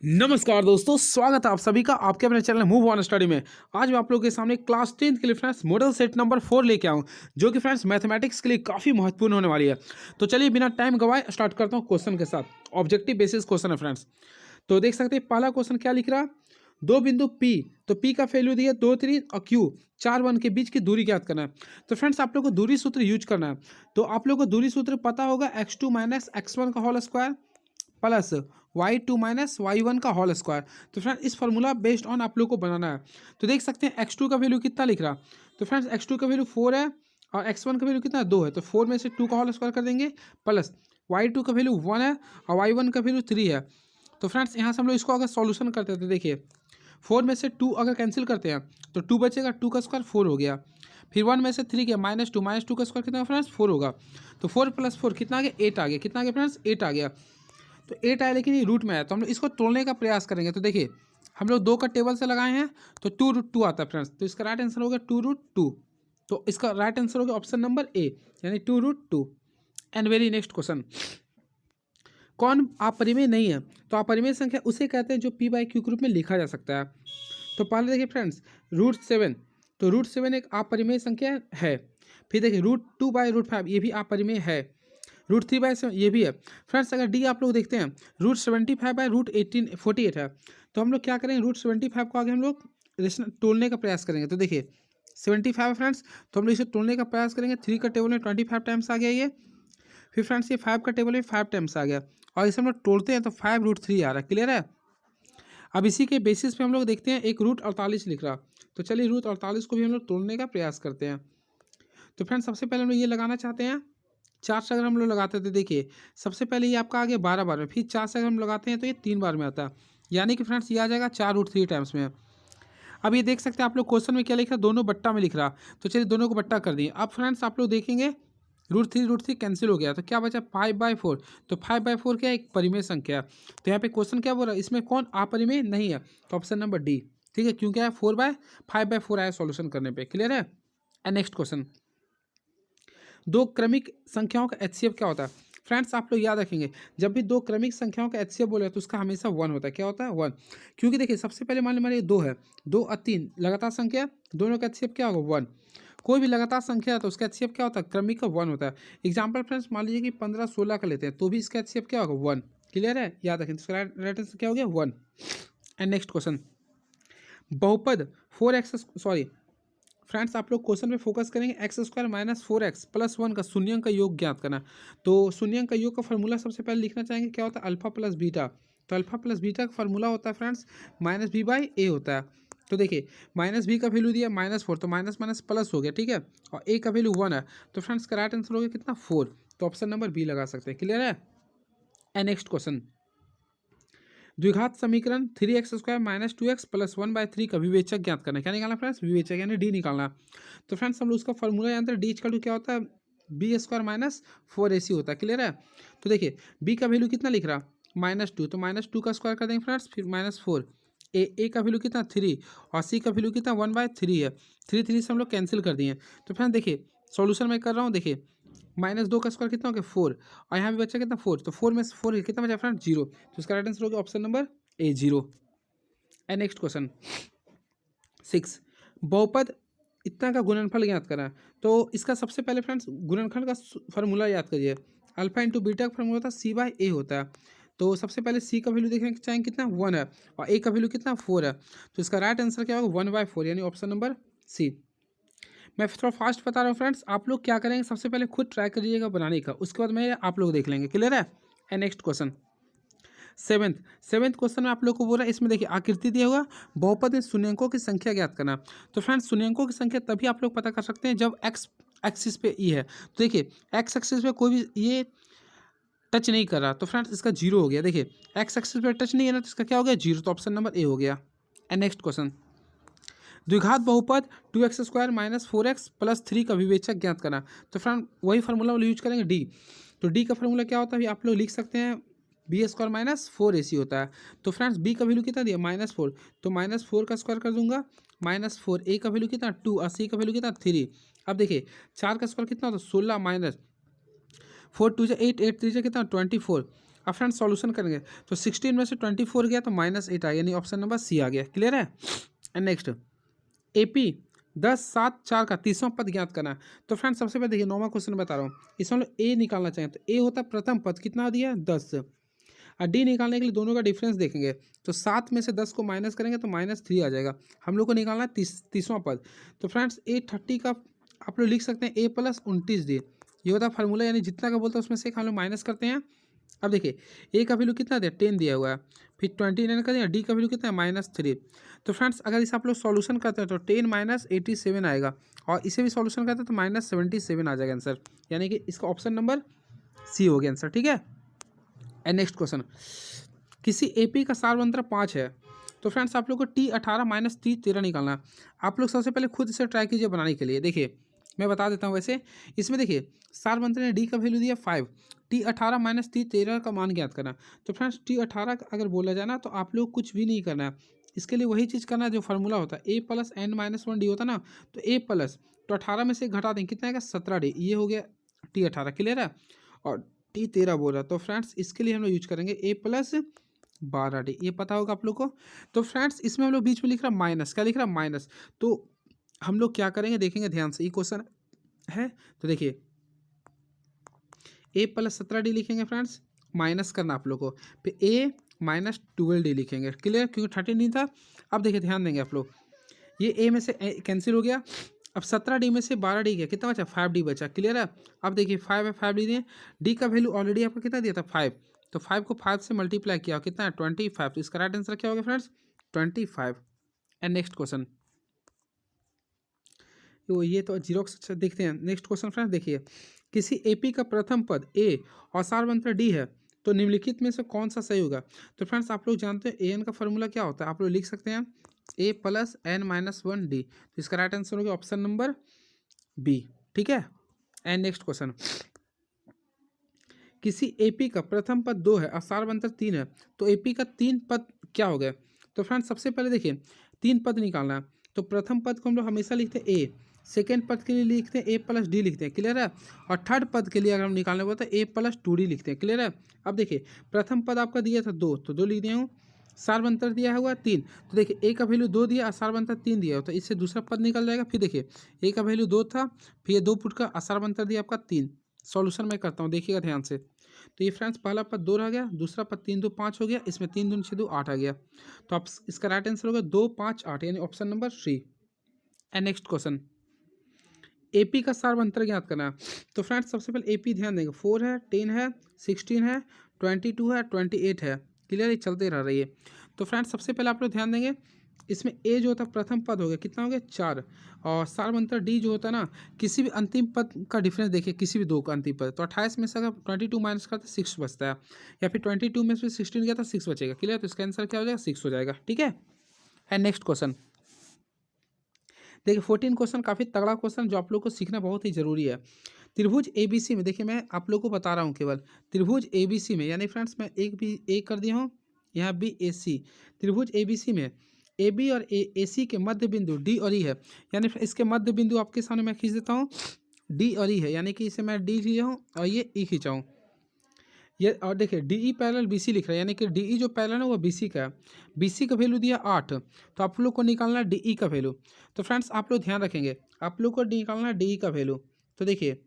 नमस्कार दोस्तों, स्वागत है आप सभी का आपके अपने चैनल मूव ऑन स्टडी में। आज मैं आप लोगों के सामने क्लास 10th के लिए फ्रेंड्स मॉडल सेट नंबर 4 लेके आऊँ, जो कि फ्रेंड्स मैथमेटिक्स के लिए काफ़ी महत्वपूर्ण होने वाली है। तो चलिए बिना टाइम गवाए स्टार्ट करता हूँ क्वेश्चन के साथ। ऑब्जेक्टिव बेसिस क्वेश्चन है फ्रेंड्स। तो देख सकते हैं पहला क्वेश्चन क्या लिख रहा, दो बिंदु P, तो P का वैल्यू दिया 2 3 और Q 4 1 के बीच की दूरी ज्ञात करना है। तो फ्रेंड्स आप लोग को दूरी सूत्र यूज करना है। तो आप लोग को दूरी सूत्र पता होगा x2 माइनस x1 का whole square plus y2 minus y1 का होल स्क्वायर। तो फ्रेंड्स इस फॉर्मूला बेस्ड ऑन आप लोग को बनाना है। तो देख सकते हैं x2 का वैल्यू कितना लिख रहा, तो फ्रेंड्स x2 का वैल्यू 4 है और x1 का वैल्यू कितना 2 है। तो 4 में से 2 का होल स्क्वायर कर देंगे प्लस y2 का वैल्यू 1 है और y1 का वैल्यू 3 है। तो फ्रेंड्स यहाँ से हम लोग इसको अगर सॉल्यूशन करते हैं तो देखिए 4 में से 2 अगर कैंसिल करते हैं तो 2 बचेगा, 2 का स्क्वायर 4 हो गया। फिर 1 में से 3 गया -2 का स्क्वायर कितना फ्रेंड्स 4 होगा। तो 4 + 4 कितना आ गया 8 आ गया। कितना आ गया फ्रेंड्स 8 आ गया। तो 8 आया लेकिन ये रूट में आया, तो हम लोग इसको तोड़ने का प्रयास करेंगे। तो देखिए हम लोग 2 का टेबल से लगाए हैं तो 2√2 आता है फ्रेंड्स। तो इसका राइट आंसर हो गया 2√2। तो इसका राइट आंसर हो गया ऑप्शन नंबर ए, यानी 2√2। एंड वेरी नेक्स्ट क्वेश्चन, कौन अपरिमेय नहीं है? तो अपरिमेय संख्या उसे कहते हैं जो p/q के रूप में लिखा जा सकता है। तो पहले देखिए फ्रेंड्स √7, तो √7 एक अपरिमेय संख्या है। फिर देखिए √2/√5 ये भी अपरिमेय है। √3/7 ये भी है। फ्रेंड्स अगर डी आप लोग देखते हैं √75/√18 48 है। तो हम लोग क्या करेंगे √75 को आगे हम लोग तोड़ने का प्रयास करेंगे। तो देखिए 75 है फ्रेंड्स, तो हम लोग इसे तोड़ने का प्रयास करेंगे। 3 का टेबल में 25 टाइम्स आ गया ये। फिर फ्रेंड्स ये 5 का टेबल में 5 टाइम्स आ गया और इसे हम लोग तोड़ते हैं तो 5√3 आ रहा है। क्लियर है। अब इसी के बेसिस पे हम लोग देखते हैं एक √48 लिख रहा। तो चलिए √48 को भी हम लोग तोड़ने का प्रयास करते हैं। तो फ्रेंड्स सबसे पहले हम लोग ये लगाना चाहते हैं 4 से अगर हम लोग लगाते थे, देखिए सबसे पहले ये आपका आ गया 12 बार में, फिर 4 से अगर हम लगाते हैं तो ये 3 बार में आता है, यानी कि फ्रेंड्स ये आ जाएगा 4√3 टाइम्स में। अब ये देख सकते हैं आप लोग क्वेश्चन में क्या लिख रहा, दोनों बट्टा में लिख रहा। तो चलिए दोनों को बट्टा कर दिए। अब फ्रेंड्स आप लोग देखेंगे √3 कैंसिल हो गया, तो क्या बचा 5/4। तो 5/4 क्या है, एक परिमेय संख्या। तो यहाँ पे क्वेश्चन क्या बोल रहा है, इसमें कौन अपरिमेय नहीं है? तो ऑप्शन नंबर डी ठीक है, क्योंकि 5/4 आया सॉल्यूशन करने पे। क्लियर है। एंड नेक्स्ट क्वेश्चन, दो क्रमिक संख्याओं का एचसीएफ क्या होता है? फ्रेंड्स आप लोग याद रखेंगे जब भी दो क्रमिक संख्याओं का एचसीएफ बोले तो उसका हमेशा 1 होता है। क्या होता है 1, क्योंकि देखिए सबसे पहले मान लीजिए 2 है, 2 और 3 लगातार संख्या, दोनों का एचसीएफ क्या होगा 1। कोई भी लगातार संख्या है तो उसका एचसीएफ क्या होता है, क्रमिक का 1 होता है। एग्जाम्पल फ्रेंड्स मान लीजिए कि 15 16 का लेते हैं तो भी इसका एचसीएफ क्या होगा 1। क्लियर है, याद रखें। तो राइट आंसर क्या हो गया 1। एंड नेक्स्ट क्वेश्चन, बहुपद 4x सॉरी फ्रेंड्स आप लोग क्वेश्चन में फोकस करेंगे x² - 4x + 1 का शून्यंक का योग ज्ञात करना। तो शून्यंक का योग का फॉर्मूला सबसे पहले लिखना चाहेंगे, क्या होता है अल्फा प्लस बीटा। तो अल्फा प्लस बीटा का फॉर्मूला होता है फ्रेंड्स -b/a होता है। तो देखिए -b का वैल्यू दिया -4, तो माइनस माइनस प्लस हो गया। ठीक है, और a का वैल्यू 1 है। तो फ्रेंड्स का राइट आंसर हो गया कितना 4। तो ऑप्शन नंबर बी लगा सकते हैं। क्लियर है। एंड नेक्स्ट क्वेश्चन, द्विघात समीकरण 3x² - 2x + 1/3 का विवेचक ज्ञात करना है। क्या निकालना फ्रेंड्स, विवेचक यानी डी निकालना। तो फ्रेंड्स हम लोग उसका फॉर्मूला जानते हैं, डी = क्या होता है b² - 4ac होता है। क्लियर है। तो देखिए b का वैल्यू कितना लिख रहा -2, तो -2 का स्क्वायर कर देंगे फ्रेंड्स, फिर -4। ए का वैल्यू कितना 3 और सी का वैल्यू कितना 1/3 है। 3 से हम लोग कैंसिल कर दिए। तो फ्रेंड्स देखिए सॉल्यूशन मैं कर रहा हूँ, देखिए -2 का स्क्वायर कितना हो गया 4 और यहाँ भी बचा कितना 4। तो 4 में से 4 कितना बचा फ्रेंड 0। तो इसका राइट आंसर हो गया option number A 0। And next question 6, बहुपद इतना का गुणनफल ज्ञात करा। तो इसका सबसे पहले फ्रेंड्स गुणनखंड का फॉर्मूला याद करिए। अल्फा इंटू बीटा का फॉर्मूला होता है c/a होता है। तो सबसे पहले c का वैल्यू देखने चाहेंगे कितना 1 है और a का वैल्यू कितना 4 है। तो इसका राइट आंसर क्या होगा 1/4, यानी ऑप्शन नंबर सी। मैं थोड़ा फास्ट बता रहा हूँ फ्रेंड्स, आप लोग क्या करेंगे सबसे पहले खुद ट्राई करिएगा बनाने का, उसके बाद मैं आप लोग देख लेंगे। क्लियर है। And next question seventh question में आप लोग को बोला, इसमें देखिए आकृति दिया होगा, बहुपद में शून्यंकों की संख्या ज्ञात करना। तो फ्रेंड्स शून्यंकों की संख्या तभी आप लोग पता कर सकते हैं जब एक्स एक्सिस पे ई है। तो देखिए एक्स एक्सिस पे कोई भी ये टच नहीं कर रहा, तो फ्रेंड्स इसका 0 हो गया। देखिए एक्स एक्सिस पे टच नहीं है ना, तो इसका क्या हो गया 0। तो ऑप्शन नंबर ए हो गया। एंड नेक्स्ट क्वेश्चन, द्विघात बहुपद 2x² - 4x + 3 का विवेचक ज्ञात करना। तो फ्रेंड वही फार्मूला यूज करेंगे डी। तो डी का फार्मूला क्या होता है आप लोग लिख सकते हैं b² - 4ac होता है। तो फ्रेंड्स b का वैल्यू कितना दिया -4, तो -4 का स्क्वायर कर दूंगा -4। a का वैल्यू कितना 2 और c का वैल्यू कितना 3। अब देखिए 4 का स्क्वायर कितना होता है 16 -4 2 8 8 3 कितना 24। अब फ्रेंड्स सॉल्यूशन करेंगे तो 16 में से 24 गया तो -8 आ गया, यानी ऑप्शन नंबर सी आ गया। क्लियर है। एंड नेक्स्ट AP 10, 7, 4 का 30वां पद ज्ञात करना है। तो फ्रेंड्स सबसे पहले देखिए 9वां क्वेश्चन बता रहा हूँ, इसमें हम लोग ए निकालना चाहें तो ए होता है प्रथम पद, कितना दिया 10, और डी निकालने के लिए दोनों का डिफरेंस देखेंगे तो 7 में से 10 को माइनस करेंगे तो -3 आ जाएगा। हम लोग को निकालना है 30वां पद। तो फ्रेंड्स A30 का आप लोग लिख सकते हैं A + 29D, ये होता है फार्मूला, यानी जितना का बोलता है उसमें से हम लोग माइनस करते हैं। अब देखिए ए का वैल्यू कितना दिया 10 दिया हुआ है, फिर 29 का दिया, डी का वैल्यू कितना है -3। तो फ्रेंड्स अगर इसे आप लोग सॉल्यूशन करते हैं तो 10 - 87 आएगा, और इसे भी सॉल्यूशन करते हैं तो -77 आ जाएगा आंसर, यानी कि इसका ऑप्शन नंबर सी हो गया आंसर। ठीक है। एंड नेक्स्ट क्वेश्चन, किसी AP का सारवंत्र 5 है, तो फ्रेंड्स आप लोग को T18 - T13 निकालना है। आप लोग सबसे पहले खुद से ट्राई कीजिए बनाने के लिए। देखिए मैं बता देता हूँ, वैसे इसमें देखिए सारवंत्र ने डी का वैल्यू दिया 5, T18 - T13 का मान ज्ञात करना। तो फ्रेंड्स T18 अगर बोला जाए ना तो आप लोग कुछ भी नहीं करना है, इसके लिए वही चीज़ करना है जो फार्मूला होता है, A + n-1D होता है ना, तो A प्लस तो 18 में से घटा देंगे, कितना आएगा 17D, ये हो गया T18। क्लियर है। और T13 बोल रहा, तो फ्रेंड्स इसके लिए हम लोग यूज करेंगे A + 12D, ये पता होगा आप लोग को। तो फ्रेंड्स इसमें हम लोग बीच में लिख रहा माइनस, क्या लिख रहा माइनस, तो हम लोग क्या करेंगे देखेंगे ध्यान से, ये क्वेश्चन है तो देखिए A + 17D लिखेंगे फ्रेंड्स, माइनस करना आप लोग को, फिर A - 12D लिखेंगे। क्लियर, क्योंकि 13 नहीं था। अब देखिए ध्यान देंगे आप लोग, ये A में से कैंसिल हो गया, अब 17D में से 12D गया, कितना बचा 5D बचा। क्लियर है। अब देखिए 5 है, 5D दिए, डी का वैल्यू ऑलरेडी आपको कितना दिया था 5, तो 5 को 5 से मल्टीप्लाई किया, कितना है 25, तो इसका राइट आंसर क्या होगा फ्रेंड्स 25। एंड नेक्स्ट क्वेश्चन, तो ये तो जीरोक्स देखते हैं। नेक्स्ट क्वेश्चन फ्रेंड्स देखिए, किसी AP का प्रथम पद A और सारवंत्र D है, तो निम्नलिखित में से कौन सा सही होगा। तो फ्रेंड्स आप लोग जानते हैं AN का फॉर्मूला क्या होता है, आप लोग लिख सकते हैं A + n-1D, तो इसका राइट आंसर होगा ऑप्शन नंबर B। ठीक है। एंड नेक्स्ट क्वेश्चन, किसी AP का प्रथम पद 2 है और सारवंत्र 3 है, तो AP का 3 पद क्या हो गए। तो फ्रेंड्स सबसे पहले देखिए 3 पद निकालना है, तो प्रथम पद को हम लोग हमेशा लिखते हैं A, सेकेंड पद के लिए लिखते हैं A + D लिखते हैं। क्लियर है। और थर्ड पद के लिए अगर हम निकालने बोलते हैं A + 2D लिखते हैं। क्लियर है। अब देखिए प्रथम पद आपका दिया था 2, तो 2 लिख दिया हूँ, सारवंतर दिया हुआ 3, तो देखिए A का वैल्यू 2 दिया और सारवंतर 3 दिया हो, तो इससे दूसरा पद निकल जाएगा। फिर देखिए A का वैल्यू 2 था, फिर ये 2 फुट का और सारवंतर दिया आपका 3। सॉल्यूशन मैं करता हूँ, देखिएगा ध्यान से। तो ये फ्रेंड्स पहला पद 2 रह गया, दूसरा पद 3 2 5 हो गया, इसमें 3 दूनी 6 2 8 आ गया, तो आप इसका राइट आंसर होगा 2 5 8, यानी option number 3। And next question, AP का सारवंतर ज्ञात करना। तो फ्रेंड्स सबसे पहले AP ध्यान देंगे, 4 है, 10 है, 16 है, 22 है, 28 है। क्लियर, ये चलते रह रही है। तो फ्रेंड्स सबसे पहले आप लोग ध्यान देंगे, इसमें A जो होता है प्रथम पद हो गया, कितना हो गया 4, और सारवंतर D जो होता है ना, किसी भी अंतिम पद का डिफरेंस देखिए, किसी भी दो का अंतिम पद, तो 28 में से अगर 22 माइनस करते 6 बचता है, या फिर 22 में से 16 गया तो 6 बचेगा। क्लियर, तो इसका आंसर क्या हो जाएगा 6 हो जाएगा। ठीक है। एंड नेक्स्ट क्वेश्चन देखिए 14 क्वेश्चन काफ़ी तगड़ा क्वेश्चन, जो आप लोग को सीखना बहुत ही जरूरी है। त्रिभुज ABC में, देखिए मैं आप लोग को बता रहा हूँ केवल, त्रिभुज ABC में, यानी फ्रेंड्स मैं एक भी A कर दिया हूँ, यहाँ भी AC, त्रिभुज ABC में AB और AC के मध्य बिंदु D और E है, यानी इसके मध्य बिंदु आपके सामने मैं खींच देता हूँ, D और E है, यानी कि इसे मैं D खींचा हूँ और ये E खींचा हूँ, ये। और देखिए DE पैरेलल BC लिख रहा है, यानी कि DE जो पैरेलल है वो BC का है। BC का वैल्यू दिया 8, तो आप लोग को निकालना है DE का वैल्यू। तो फ्रेंड्स आप लोग ध्यान रखेंगे, आप लोग को निकालना है DE का वैल्यू। तो देखिए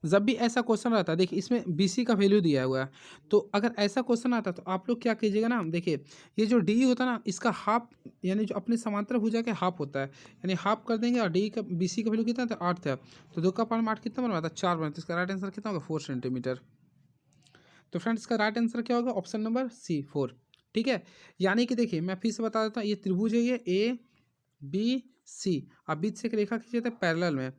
जब भी ऐसा क्वेश्चन रहता है, देखिए इसमें BC का वैल्यू दिया हुआ है, तो अगर ऐसा क्वेश्चन आता है तो आप लोग क्या कीजिएगा ना, देखिए ये जो DE होता है ना, इसका हाफ, यानी जो अपने समांतर भुजा के हाफ होता है, यानी हाफ कर देंगे, और DE का BC का वैल्यू कितना था 8 था, तो 2 का पावर में 8 कितना बनवाता है 4 बनता है, इसका राइट आंसर कितना होगा 4 सेंटीमीटर। तो फ्रेंड्स इसका राइट आंसर क्या होगा ऑप्शन नंबर C 4। ठीक है। यानी कि देखिए मैं फिर से बता देता हूँ, ये त्रिभुज है, ये ABC, अब बीच से एक रेखा खींचे थे पैरेलल में।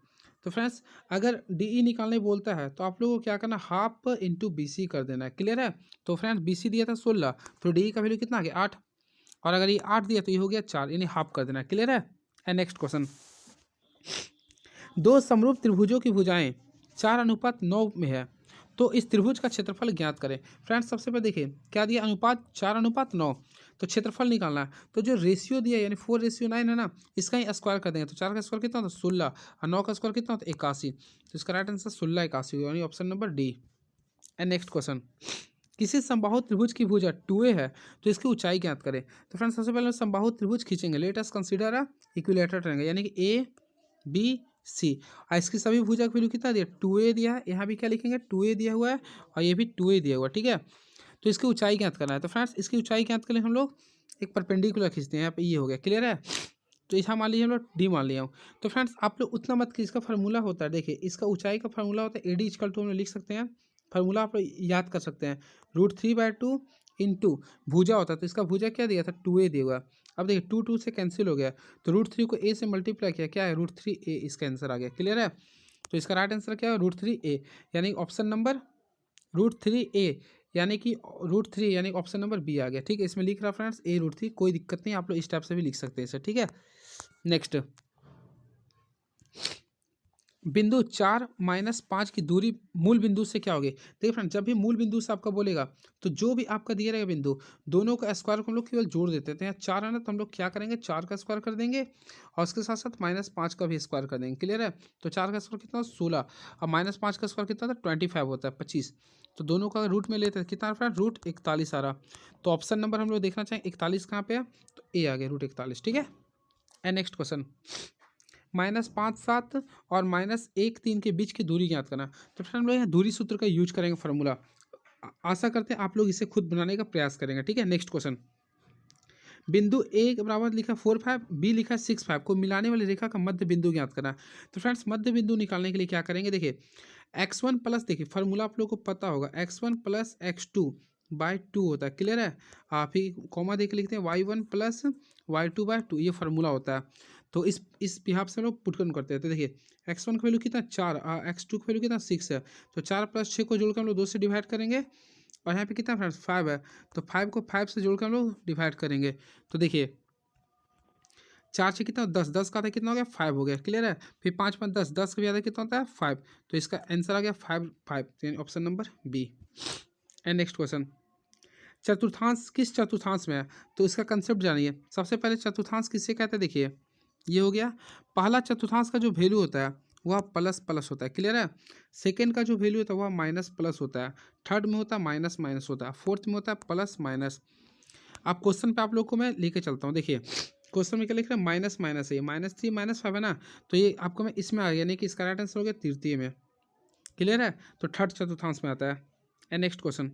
तो फ्रेंड्स अगर DE निकालने बोलता है तो आप लोगों को क्या करना, हाफ इंटू BC कर देना है। क्लियर है। तो फ्रेंड्स BC दिया था 16, तो DE का वैल्यू कितना आ गया 8, और अगर ये 8 दिया तो ये हो गया 4, यानी हाफ कर देना है। क्लियर है। एंड नेक्स्ट क्वेश्चन, दो समरूप त्रिभुजों की भुजाएं 4:9 में है, तो इस त्रिभुज का क्षेत्रफल ज्ञात करें। फ्रेंड्स सबसे पहले देखिए क्या दिया, अनुपात 4:9, तो क्षेत्रफल निकालना है, तो जो रेशियो दिया यानी 4:9 है ना, इसका ही स्क्वायर कर देंगे, तो 4 का स्क्वायर कितना होता है 16, और 9 का स्क्वायर कितना होता है 81, तो इसका राइट आंसर 16 81 यानी option number D। And next question, किसी समबाहु त्रिभुज की भुजा 2a है तो इसकी ऊंचाई ज्ञात करें। तो फ्रेंड्स सबसे पहले समबाहु त्रिभुज खींचेंगे। Let us consider a equilateral triangle, यानी कि ए बी सी, और इसकी सभी भुजा का वैल्यू कितना दिया 2a दिया है। यहाँ भी क्या लिखेंगे 2a दिया हुआ है और ये भी 2a दिया हुआ है, ठीक है। तो इसकी ऊंचाई ज्ञात करना है। तो फ्रेंड्स इसकी ऊंचाई ज्ञात करें हम लोग एक परपेंडिकुलर खींचते हैं। यहाँ पे ये हो गया, क्लियर है। तो इसका मान लीजिए हम लोग डी मान लिया हूँ। तो फ्रेंड्स आप लोग उतना मत कि इसका फार्मूला होता है, देखिए इसका ऊंचाई का फार्मूला होता है AD = हम लोग लिख सकते हैं। फार्मूला आप लोग याद कर सकते हैं, √3/2 इंटू भुजा होता है। तो इसका भुजा क्या दिया था 2a दिया हुआ। अब देखिए 2 से कैंसिल हो गया, तो √3 को a से मल्टीप्लाई किया, क्या है √3a, इसका आंसर आ गया, क्लियर है। तो इसका राइट आंसर क्या है √3a, यानी ऑप्शन नंबर √3a, यानी कि √3 यानी ऑप्शन नंबर बी आ गया, ठीक है। इसमें लिख रहा फ्रेंड्स a√3, कोई दिक्कत नहीं, आप लोग इस टाइप से भी लिख सकते हैं इसे, ठीक है। नेक्स्ट, बिंदु 4-5 की दूरी मूल बिंदु से क्या होगी। देखिए फ्रेंड, जब भी मूल बिंदु से आपका बोलेगा तो जो भी आपका दिया रहेगा बिंदु, दोनों का स्क्वायर को हम लोग केवल जोड़ देते हैं। तो यहाँ 4 है ना, तो हम लोग क्या करेंगे 4 का स्क्वायर कर देंगे और उसके साथ साथ -5 का भी स्क्वायर कर देंगे, क्लियर है। तो 4 का स्क्वायर कितना 16 और -5 का स्क्वायर कितना था 25 होता है 25। तो दोनों का रूट में लेते हैं, कितना फ्रेंड √41 आ रहा। तो ऑप्शन नंबर हम लोग देखना चाहेंगे 41 कहाँ पे है, तो ए आ गया √41, ठीक है। एंड नेक्स्ट क्वेश्चन, -5 7 और -1 3 के बीच की दूरी ज्ञात करना। तो फिर हम लोग यहाँ दूरी सूत्र का यूज करेंगे फार्मूला। आशा करते हैं आप लोग इसे खुद बनाने का प्रयास करेंगे, ठीक है। नेक्स्ट क्वेश्चन, बिंदु ए के बराबर लिखा 4 5, बी लिखा 6 5 को मिलाने वाली रेखा का मध्य बिंदु ज्ञात करना। तो फ्रेंड्स मध्य बिंदु निकालने के लिए क्या करेंगे, देखिए x1 प्लस, देखिए फार्मूला आप लोग को पता होगा x1 + x2/2 होता है, क्लियर है। आप ही कॉमा देख लिखते हैं y1 + y2/2, ये फार्मूला होता है। तो इस बिहाफ से हम लोग पुटकन करते हैं। तो देखिए x1 की वैल्यू कितना 4, x2 की वैल्यू कितना 6 है। तो 4 + 6 को जोड़कर हम लोग 2 से डिवाइड करेंगे और यहाँ पे कितना फ्रेंड्स 5 है। तो 5 को 5 से जोड़कर हम लोग डिवाइड करेंगे। तो देखिए 4 से कितना 10, 10 का था कितना हो गया 5 हो गया, क्लियर है। फिर 5 5 10, 10 का भी आधा कितना होता है 5। तो इसका आंसर आ गया 5 5, यानी option number B. And next question, चतुर्थांश किस चतुर्थांश में है। तो इसका कंसेप्ट जानिए। सबसे पहले चतुर्थांश किससे कहते हैं, देखिए ये हो गया पहला चतुर्थांश का जो वैल्यू होता है वह प्लस प्लस होता है, क्लियर है। सेकेंड का जो वैल्यू होता है वह माइनस प्लस होता है। थर्ड में होता है माइनस माइनस होता है। फोर्थ में होता है प्लस माइनस। अब क्वेश्चन पे आप लोग को मैं लेके चलता हूँ। देखिए क्वेश्चन में क्या लिख रहा है माइनस माइनस है, -3 -5 है ना। तो ये आपको मैं इसमें आ गया, यानी कि इसका राइट आंसर हो गया तृतीय में, क्लियर है। तो थर्ड चतुर्थांश में आता है। एंड नेक्स्ट क्वेश्चन,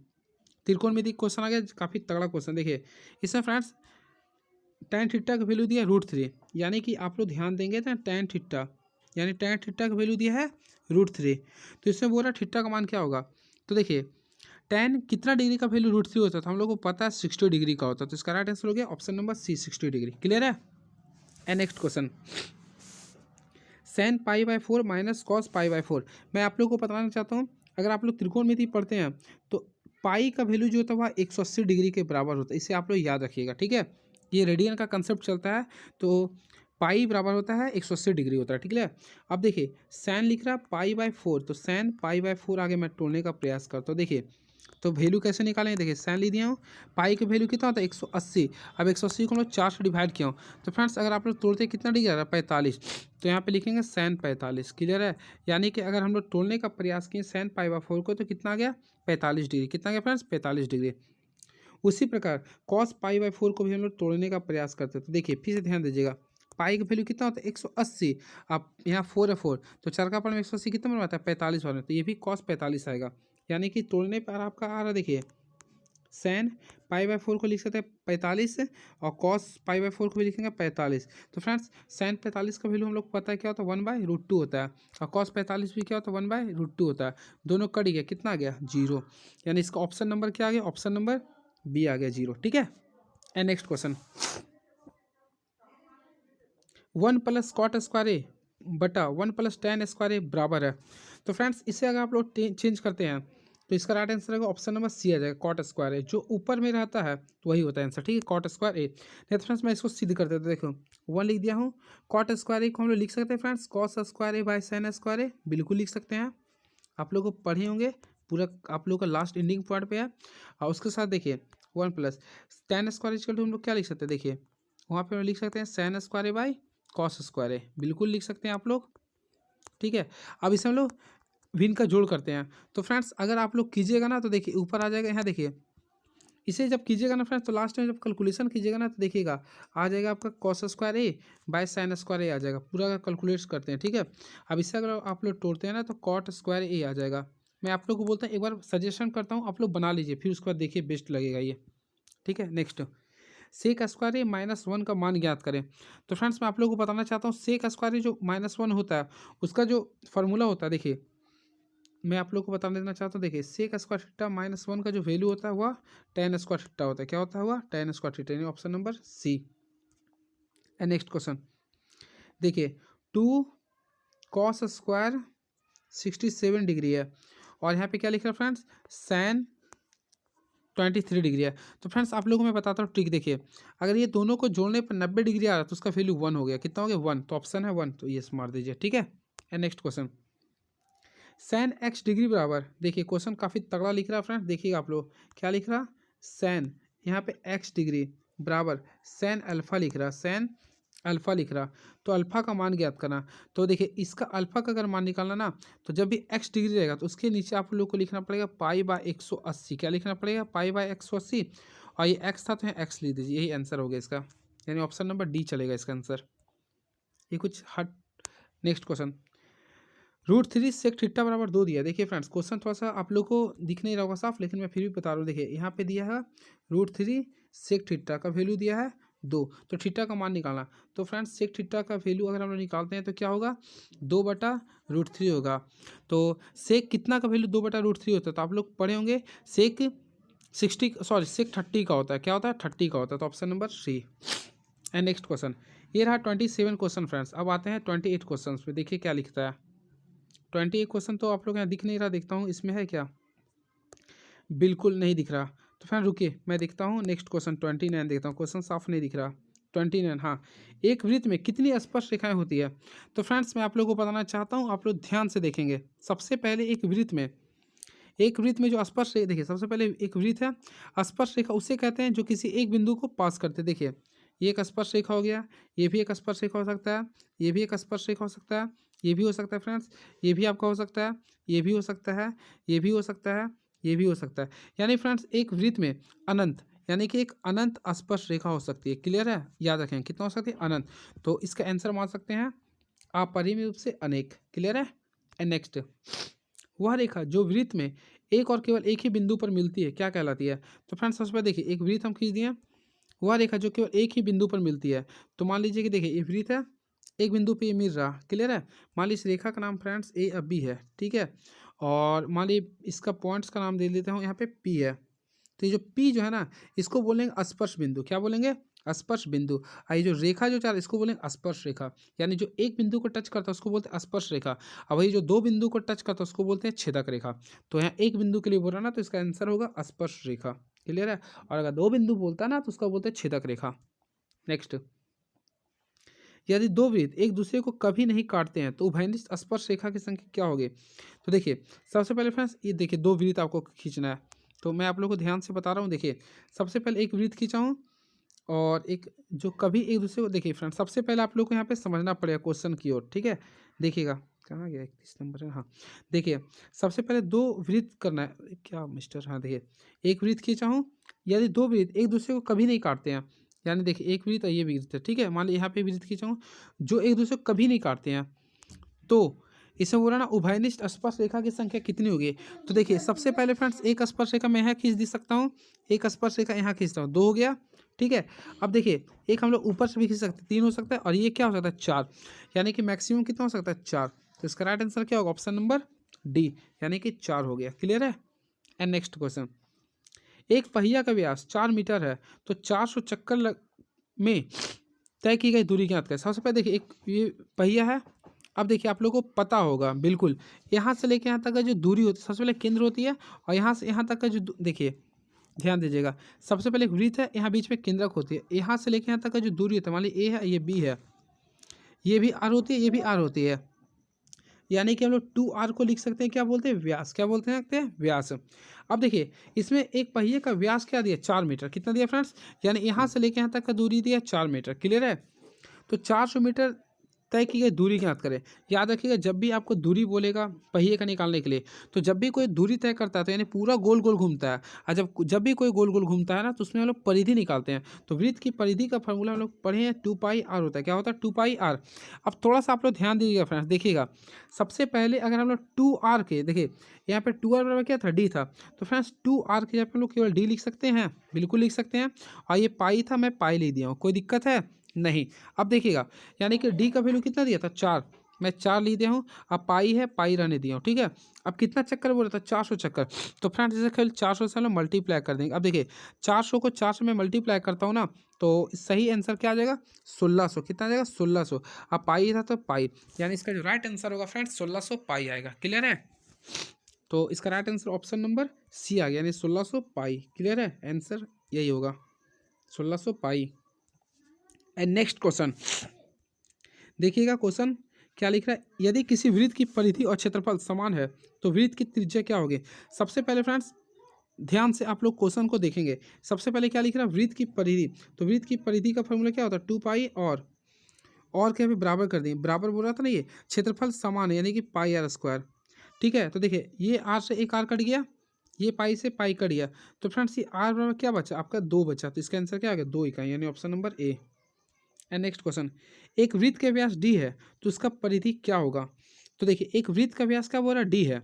त्रिकोणमिति क्वेश्चन आ गया, काफ़ी तगड़ा क्वेश्चन। देखिए इसमें फ्रेंड्स tan थीटा का वैल्यू दिया है √3, यानी कि आप लोग ध्यान देंगे तो tan थीटा, यानी tan थीटा का वैल्यू दिया है √3। तो इसमें बोल रहा थीटा का मान क्या होगा। तो देखिए tan कितना डिग्री का वैल्यू √3 होता है, तो हम लोग को पता है 60 डिग्री का होता है। तो इसका राइट आंसर हो गया option number C 60 degree, clear है। And next question, sin π/4 - cos π/4। मैं आप लोग को बताना चाहता हूँ, अगर आप लोग त्रिकोणमिति पढ़ते हैं तो पाई का वैल्यू जो होता है वह 180 डिग्री के बराबर होता है, इसे आप लोग याद रखिएगा, ठीक है। ये रेडियन का कंसेप्ट चलता है, तो पाई बराबर होता है 180 डिग्री होता है, ठीक है। अब देखिए सैन लिख रहा है π/4, तो सैन π/4 आगे मैं तोड़ने का प्रयास करता हूँ। देखिए तो वैल्यू कैसे निकालेंगे, देखिए सैन ली दिया हूँ, पाई की वैल्यू कितना होता है 180। अब 180 को हम लोग 4 से डिवाइड किया हूँ। तो फ्रेंड्स अगर आप लोग तोड़ते कितना डिग्री आ रहा है 45, तो यहाँ पे लिखेंगे सैन 45, क्लियर है। यानी कि अगर हम लोग तोड़ने का प्रयास किए सैन π/4 को, तो कितना आ गया 45 डिग्री, कितना गया फ्रेंड्स 45 डिग्री। उसी प्रकार कॉस π/4 को भी हम लोग तोड़ने का प्रयास करते हैं। तो देखिए फिर से ध्यान दीजिएगा, पाई का वैल्यू कितना होता है 180। अब यहाँ 4 है 4, तो 4 का पावर में 180 कितना बनवाता है 45 वाला, तो ये भी कॉस 45 आएगा। यानी कि तोड़ने पर आपका आ रहा, देखिए सैन π/4 को लिख सकते हैं 45 और कॉस π/4 को भी लिखेंगे 45। तो फ्रेंड्स सैन 45 का वैल्यू हम लोग को पता है क्या होता है 1/√2 होता है, और कॉस 45 भी क्या होता है 1/√2 होता है। दोनों कट गया, कितना आ गया 0, यानी इसका ऑप्शन नंबर क्या आ गया, ऑप्शन नंबर बी आ गया 0, ठीक है। एंड नेक्स्ट क्वेश्चन, 1 + cot² बटा 1 + tan² बराबर है। तो फ्रेंड्स इसे अगर आप लोग चेंज करते हैं तो इसका राइट आंसर रहेगा ऑप्शन नंबर सी आ जाएगा, cot² जो ऊपर में रहता है तो वही होता है आंसर, ठीक है cot²। नहीं तो फ्रेंड्स मैं इसको सिद्ध कर देता हूँ, देखो 1 लिख दिया हूँ। cot² को हम लोग लिख सकते हैं फ्रेंड्स cos²/sin², बिल्कुल लिख सकते हैं। आप लोग को पढ़े होंगे, पूरा आप लोग का लास्ट एंडिंग पॉइंट पे है। और उसके साथ देखिए 1 + tan² हम लोग क्या लिख सकते हैं, देखिए वहाँ पे हम लिख सकते हैं sin²/cos², बिल्कुल लिख सकते हैं आप लोग, ठीक है। अब इसे हम लोग भी इनका जोड़ करते हैं। तो फ्रेंड्स अगर आप लोग कीजिएगा ना तो देखिए ऊपर आ जाएगा, यहाँ देखिए इसे जब कीजिएगा ना फ्रेंड्स तो लास्ट में जब कैलकुलेशन कीजिएगा ना तो देखिएगा आ जाएगा आपका cos square A by sine square A आ जाएगा, पूरा का कैलकुलेट करते हैं, ठीक है। अब इससे अगर आप लोग तोड़ते हैं ना तो कॉट स्क्वायर ए आ जाएगा। मैं आप लोग को बोलता हूँ एक बार सजेशन करता हूँ, आप लोग बना लीजिए, फिर उसके बाद देखिए बेस्ट लगेगा ये, ठीक है। नेक्स्ट, सेक स्क्वायर ए -1 का मान ज्ञात करें। तो फ्रेंड्स मैं आप लोगों को बताना चाहता हूँ सेक स्क्वायर ए जो -1 होता है उसका जो फॉर्मूला होता है, देखिए मैं आप लोग को बता देना चाहता हूँ, देखिए सेक स्क्वायर थीटा -1 का जो वैल्यू होता है वह tan स्क्वायर थीटा होता है। क्या होता है वह tan स्क्वायर थीटा, यानी option number C. And next question देखिए 2 cos स्क्वायर 67 डिग्री है और यहाँ पे क्या लिख रहा है फ्रेंड्स sin 23 डिग्री है। तो फ्रेंड्स आप लोगों को मैं बताता हूँ ट्रिक, देखिए अगर ये दोनों को जोड़ने पर 90 डिग्री आ रहा है तो उसका वैल्यू 1 हो गया, कितना हो गया 1, तो ऑप्शन है 1, तो ये मार दीजिए, ठीक है। And next question sin x degree बराबर, देखिए क्वेश्चन काफ़ी तगड़ा लिख रहा है फ्रेंड्स, देखिएगा आप लोग क्या लिख रहा, सैन यहाँ पे एक्स डिग्री बराबर सैन अल्फा लिख रहा, सैन अल्फा लिख रहा, तो अल्फा का मान ज्ञात करना। तो देखिए इसका अल्फा का अगर मान निकालना ना तो जब भी एक्स डिग्री रहेगा तो उसके नीचे आप लोग को लिखना पड़ेगा पाई बाय 180, क्या लिखना पड़ेगा पाई बाय 180, और ये एक्स था तो यहाँ एक्स लिख दीजिए, यही आंसर हो गया इसका, यानी ऑप्शन नंबर डी चलेगा इसका आंसर, ये कुछ हट। नेक्स्ट क्वेश्चन √3 सेक थीटा बराबर 2 दिया। देखिए फ्रेंड्स क्वेश्चन थोड़ा सा आप लोग को दिख नहीं रहा होगा साफ, लेकिन मैं फिर भी बता रहा हूँ, देखिए यहाँ पे दिया है √3 सेक थीटा का वैल्यू दिया है 2, तो थीटा का मान निकालना। तो फ्रेंड्स सेक थीटा का वैल्यू अगर हम लोग निकालते हैं तो क्या होगा 2/√3 होगा। तो सेक कितना का वैल्यू 2/√3 होता है, तो आप लोग पढ़े होंगे सेक 30 का होता है, क्या होता है 30 का होता है, तो option number C. And next question ये रहा 27 क्वेश्चन फ्रेंड्स। अब आते हैं 28 क्वेश्चन पे, देखिए क्या लिखता है। 28 क्वेश्चन तो आप लोग यहाँ दिख नहीं रहा, देखता हूँ इसमें है क्या, बिल्कुल नहीं दिख रहा। तो फिर रुकिए मैं देखता हूँ नेक्स्ट क्वेश्चन 29 देखता हूँ, क्वेश्चन साफ नहीं दिख रहा 29। हाँ, एक वृत्त में कितनी स्पर्श रेखाएं होती है। तो फ्रेंड्स मैं आप लोगों को बताना चाहता हूँ, आप लोग ध्यान से देखेंगे। सबसे पहले एक वृत्त में जो स्पर्श रेखा, देखिए सबसे पहले एक वृत्त है, स्पर्श रेखा उसे कहते हैं जो किसी एक बिंदु को पास करते हैं। देखिए ये एक स्पर्श रेखा हो गया, ये भी एक स्पर्श रेखा हो सकता है, ये भी एक स्पर्श रेखा हो सकता है, ये भी हो सकता है फ्रेंड्स, ये भी आपका हो सकता है, ये भी हो सकता है, ये भी हो सकता है, ये भी हो सकता है। यानी फ्रेंड्स एक वृत्त में अनंत, यानी कि एक अनंत स्पर्श रेखा हो सकती है। क्लियर है, याद रखें कितना हो सकती है अनंत, तो इसका आंसर मान सकते हैं आप परिमित रूप से अनेक। क्लियर है। एंड नेक्स्ट वह रेखा जो वृत्त में एक और केवल एक ही बिंदु पर मिलती है क्या कहलाती है। तो फ्रेंड्स सबसे पहले देखिए एक वृत्त हम खींच दिए, वह रेखा जो केवल एक ही बिंदु पर मिलती है। तो मान लीजिए कि देखिए ये वृत्त है, एक बिंदु पे ये मिल रहा, क्लियर है। मान लीजिए इस रेखा का नाम फ्रेंड्स ए अब बी है, ठीक है, और मान लीजिए इसका पॉइंट्स का नाम दे देता हूँ यहाँ पे पी है। तो ये जो पी जो है ना इसको बोलेंगे स्पर्श बिंदु, क्या बोलेंगे स्पर्श बिंदु। और ये जो रेखा जो चार इसको बोलेंगे स्पर्श रेखा, यानी जो एक बिंदु को टच करता है उसको बोलते हैं स्पर्श रेखा। अब वही जो दो बिंदु को टच करता है उसको बोलते हैं छेदक रेखा। तो यहाँ एक बिंदु के लिए बोल रहा ना तो इसका आंसर होगा स्पर्श रेखा। क्लियर है। और अगर दो बिंदु बोलता है ना तो उसका बोलते हैं छेदक रेखा। नेक्स्ट यदि दो वृत्त एक दूसरे को कभी नहीं काटते हैं तो उभयनिष्ठ स्पर्श रेखा की संख्या क्या होगी। तो देखिए सबसे पहले फ्रेंड्स ये देखिए दो वृत्त आपको खींचना है, तो मैं आप लोगों को ध्यान से बता रहा हूँ। देखिए सबसे पहले एक वृत्त खींचा हूँ और एक जो कभी एक दूसरे को, देखिए फ्रेंड्स सबसे पहले आप लोग को यहाँ पे समझना पड़ेगा क्वेश्चन की ओर, ठीक है। देखिएगा कहाँ गया 31 नंबर है, हाँ देखिए सबसे पहले दो वृत्त करना है क्या मिस्टर, हाँ देखिए एक वृत्त खींचा हूँ, यदि दो वृत्त एक दूसरे को कभी नहीं काटते हैं, यानी देखिए एक वृत्त और ये वृत्त है, ठीक है। मान लीजिए यहाँ पे वृत्त खींचा हूँ जो एक दूसरे को कभी नहीं काटते हैं, तो इसमें बोला ना उभयनिष्ठ स्पर्श रेखा की संख्या कितनी होगी। तो देखिए सबसे पहले फ्रेंड्स एक स्पर्श रेखा मैं यहाँ खींच दे सकता हूँ, एक स्पर्श रेखा यहाँ खींचता हूँ, दो हो गया, ठीक है। अब देखिए एक हम लोग ऊपर से भी खींच सकते हैं, 3 हो सकता है, और ये क्या हो सकता है 4, यानी कि मैक्सिमम कितना हो सकता है 4। तो इसका राइट आंसर क्या होगा ऑप्शन नंबर डी, यानी कि 4 हो गया। क्लियर है। एंड नेक्स्ट क्वेश्चन एक पहिया का व्यास 4 मीटर है तो 400 चक्कर में तय की गई दूरी ज्ञात करें। सबसे पहले देखिए एक ये पहिया है, अब देखिए आप लोगों को पता होगा बिल्कुल यहाँ से लेके यहाँ तक का जो दूरी होती है सबसे पहले केंद्र होती है, और यहाँ से यहाँ तक का जो देखिए ध्यान दीजिएगा सबसे पहले एक वृत्त है, यहाँ बीच में केंद्रक होती है, यहाँ से लेके यहाँ तक का जो दूरी होती है, मान लीजिए ए है ये बी है, ये भी आर होती है, ये भी आर होती है, यानी कि हम लोग 2r को लिख सकते हैं क्या बोलते हैं व्यास, क्या बोलते हैं व्यास। अब देखिए इसमें एक पहिए का व्यास क्या दिया 4 मीटर, कितना दिया फ्रेंड्स, यानी यहाँ से लेके यहाँ तक का दूरी दिया 4 मीटर। क्लियर है। तो 400 मीटर तय की गई दूरी ज्ञात करें। याद रखिएगा, जब भी आपको दूरी बोलेगा पहिए का निकालने के लिए, तो जब भी कोई दूरी तय करता है तो यानी पूरा गोल गोल घूमता है, और जब जब भी कोई गोल गोल घूमता है ना, तो उसमें हम लोग परिधि निकालते हैं। तो वृत्त की परिधि का फॉर्मूला हम लोग पढ़े हैं, 2πr होता है। क्या होता है? 2πr। अब थोड़ा सा आप लोग ध्यान दीजिएगा फ्रेंड्स, देखिएगा सबसे पहले अगर हम लोग 2r के, देखिए यहाँ पे 2r बराबर क्या था? d था। तो फ्रेंड्स 2r के जगह पे हम लोग केवल d लिख सकते हैं, बिल्कुल लिख सकते हैं। और ये पाई था, मैं पाई लिख दिया हूँ, कोई दिक्कत है नहीं। अब देखिएगा, यानी कि डी का वैल्यू कितना दिया था? 4, मैं 4 लिख दिया हूँ। अब पाई है, पाई रहने दिया हूँ, ठीक है। अब कितना चक्कर बोला था? 400 चक्कर। तो फ्रेंड्स जैसे खेल 400 से हम लोग मल्टीप्लाई कर देंगे। अब देखिए 400 को 4 से मैं मल्टीप्लाई करता हूँ ना, तो सही आंसर क्या आ जाएगा? 1600। कितना आ जाएगा? 1600। अब पाई था तो पाई, यानी इसका जो राइट आंसर होगा फ्रेंड्स 1600 पाई आएगा। क्लियर है? तो इसका right answer option number C आ गया, यानी 1600 पाई। क्लियर है? आंसर यही होगा, 1600 पाई। एंड नेक्स्ट क्वेश्चन देखिएगा, क्वेश्चन क्या लिख रहा है? यदि किसी वृत्त की परिधि और क्षेत्रफल समान है तो वृत्त की त्रिज्या क्या होगी? सबसे पहले फ्रेंड्स ध्यान से आप लोग क्वेश्चन को देखेंगे। सबसे पहले क्या लिख रहा है? वृत्त की परिधि। तो वृत्त की परिधि का फॉर्मूला क्या होता है? 2π और क्या भी बराबर कर दिए, बराबर बोल रहा था ना, ये क्षेत्रफल समान है यानी कि πr²। ठीक है, तो देखिए ये r से एक r कट गया, ये पाई से पाई कट गया, तो फ्रेंड्स ये r बराबर क्या बचा? आपका 2 बचा। तो इसका आंसर क्या आ गया? 2 इकाई, यानी option number A. And next question, एक वृत्त का व्यास d है तो उसका परिधि क्या होगा? तो देखिए एक वृत्त का व्यास क्या बोल रहा है? d है,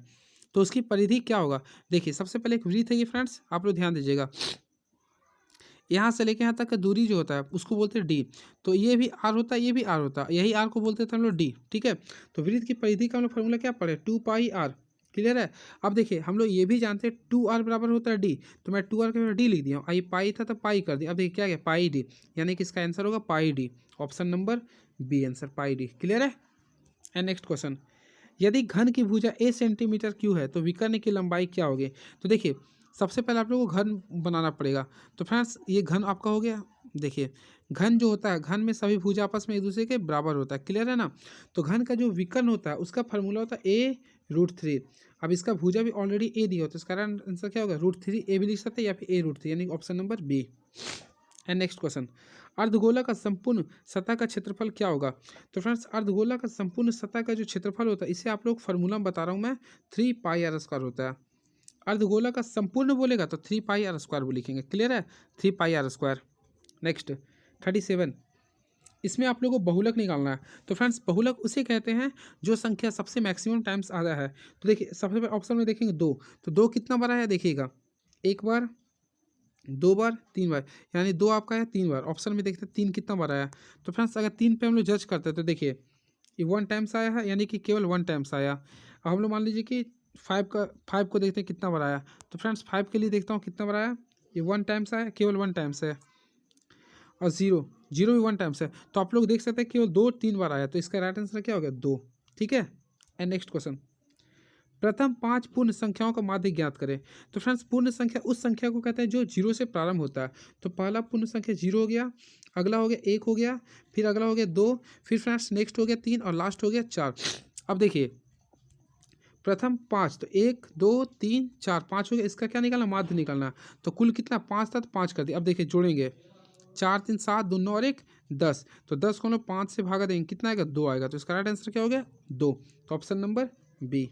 तो उसकी परिधि क्या होगा? देखिए सबसे पहले एक वृत्त है ये फ्रेंड्स, आप लोग ध्यान दीजिएगा, यहाँ से लेके यहाँ तक का दूरी जो होता है उसको बोलते हैं डी। तो ये भी आर होता है, ये भी आर होता है, यही आर को बोलते थे हम लोग डी। ठीक है, तो वृत्त की परिधि का हम लोग फॉर्मूला क्या पढ़े? 2πr। क्लियर है? अब देखिए हम लोग ये भी जानते हैं 2r बराबर होता है डी, तो मैं 2r के डी लिख दिया हूँ। आई पाई था तो पाई कर दिया। अब देखिए क्या गया? पाई डी, यानी कि इसका आंसर होगा pi D, option number B answer pi D. Clear है? एंड नेक्स्ट क्वेश्चन, यदि घन की भुजा ए सेंटीमीटर क्यू है तो विकर्ण की लंबाई क्या होगी? तो देखिए सबसे पहले आप लोगों को घन बनाना पड़ेगा। तो फ्रेंड्स ये घन आपका हो गया। देखिए घन जो होता है, घन में सभी भुजा आपस में एक दूसरे के बराबर होता है। क्लियर है ना? तो घन का जो विकर्ण होता है उसका फार्मूला होता है a√3। अब इसका भुजा भी ऑलरेडी ए दिया होता है, इसका आंसर क्या होगा? √3 ए भी लिख सकते हैं या फिर a√3, यानी option number B. And next question, अर्धगोला का संपूर्ण सतह का क्षेत्रफल क्या होगा? तो फ्रेंड्स अर्धगोला का संपूर्ण सतह का जो क्षेत्रफल होता है, इसे आप लोग फार्मूला बता रहा हूँ मैं, 3πr² होता है। अर्धगोला का संपूर्ण बोलेगा तो 3πr² वो लिखेंगे। क्लियर है? 3πr²। नेक्स्ट 37, इसमें आप लोगों को बहुलक निकालना है। तो फ्रेंड्स बहुलक उसे कहते हैं जो संख्या सबसे मैक्सिमम टाइम्स आता है। तो देखिए सबसे पहले ऑप्शन में देखेंगे 2, तो 2 कितना बार आया? देखिएगा 1 बार, 2 बार, 3 बार, यानी 2 आपका है 3 बार। ऑप्शन में देखते हैं 3 कितना बार आया। तो फ्रेंड्स अगर 3 पे हम लोग जज करते हैं तो देखिए ये 1 टाइम्स आया है, यानी कि केवल 1 टाइम्स आया। अब हम लोग मान लीजिए कि 5 को देखते हैं कितना बार आया। तो फ्रेंड्स 5 के लिए देखता हूँ कितना बार आया। ये 1 टाइम्स आया, केवल 1 टाइम्स है। और 0 भी 1 टाइम्स है। तो आप लोग देख सकते हैं केवल 2-3 बार आया, तो इसका राइट आंसर क्या हो गया? 2। ठीक है। एंड नेक्स्ट क्वेश्चन, प्रथम 5 पूर्ण संख्याओं का माध्य ज्ञात करें। तो फ्रेंड्स पूर्ण संख्या उस संख्या को कहते हैं जो 0 से प्रारंभ होता है। तो पहला पूर्ण संख्या 0 हो गया, अगला हो गया 1 हो गया, फिर अगला हो गया 2, फिर फ्रेंड्स नेक्स्ट हो गया 3 और लास्ट हो गया 4। अब देखिए प्रथम 5, तो 1 2 3 4 5 हो गया, इसका क्या निकालना? माध्य निकालना। तो कुल कितना? 5 था तो 5 कर दिया। अब देखिए जोड़ेंगे 4 3 7, 2 9 और 1 10। तो 10 को हम लोग 5 से भागा देंगे, कितना आएगा? 2 आएगा। तो इसका राइट आंसर क्या हो गया? 2। तो ऑप्शन नंबर बी।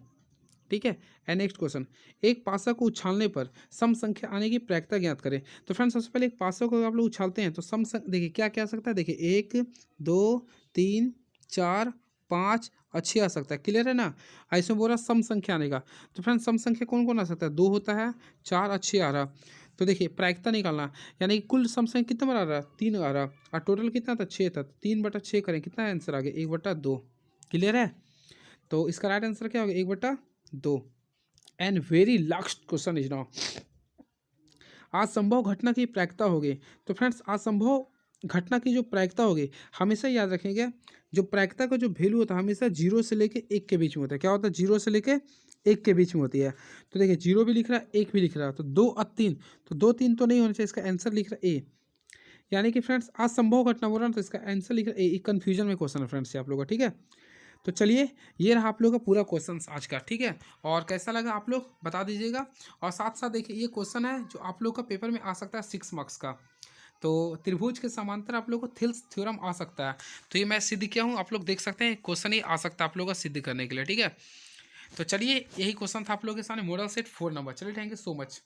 ठीक है। एंड नेक्स्ट क्वेश्चन, एक पासा को उछालने पर सम संख्या आने की प्रायिकता ज्ञात करें। तो फ्रेंड्स सबसे पहले एक पासा को आप लोग उछालते हैं तो देखिए क्या क्या आ सकता है? देखिए 1 2 3 4 5 और 6 आ सकता है। क्लियर है ना? ऐसे में बोल रहा सम संख्या आने का। तो फ्रेंड्स सम संख्या कौन कौन आ सकता है? 2 होता है, 4 और 6 आ रहा। तो देखिए प्रायिकता निकालना, यानी कि कुल सम संख्या कितना बार आ रहा? 3 आ रहा, और टोटल कितना था? 6 था। 3/6 करें, कितना आंसर आ गया? 1/2। क्लियर है? तो इसका राइट आंसर क्या होगा? 1/2। And very last question is now, असंभव घटना की प्रायिकता होगी। तो फ्रेंड्स असंभव घटना की जो प्रायिकता होगी, हमेशा याद रखेंगे जो प्रायिकता का जो वैल्यू होता है हमेशा 0 से लेके 1 के बीच में होता है। क्या होता है? 0 से लेके 1 के बीच में होती है। तो देखिए 0 भी लिख रहा है, 1 भी लिख रहा है, तो 2 और 3, तो 2 3 तो नहीं होना चाहिए। इसका आंसर लिख रहा है ए, यानी कि फ्रेंड्स असंभव घटना बोल रहा है, तो इसका आंसर लिख रहा है ए। कन्फ्यूजन में क्वेश्चन है फ्रेंड्स आप लोगों का। ठीक है, तो चलिए ये रहा आप लोगों का पूरा क्वेश्चन आज का। ठीक है, और कैसा लगा आप लोग बता दीजिएगा। और साथ साथ देखिए ये क्वेश्चन है जो आप लोग का पेपर में आ सकता है 6 मार्क्स का। तो त्रिभुज के समांतर आप लोगों को थिल्स थ्योरम आ सकता है। तो ये मैं सिद्ध किया हूँ, आप लोग देख सकते हैं क्वेश्चन ही आ सकता है आप लोगों का सिद्ध करने के लिए, ठीक है। तो चलिए यही क्वेश्चन था आप लोगों के सामने, मॉडल सेट 4 नंबर। चलिए थैंक यू सो मच।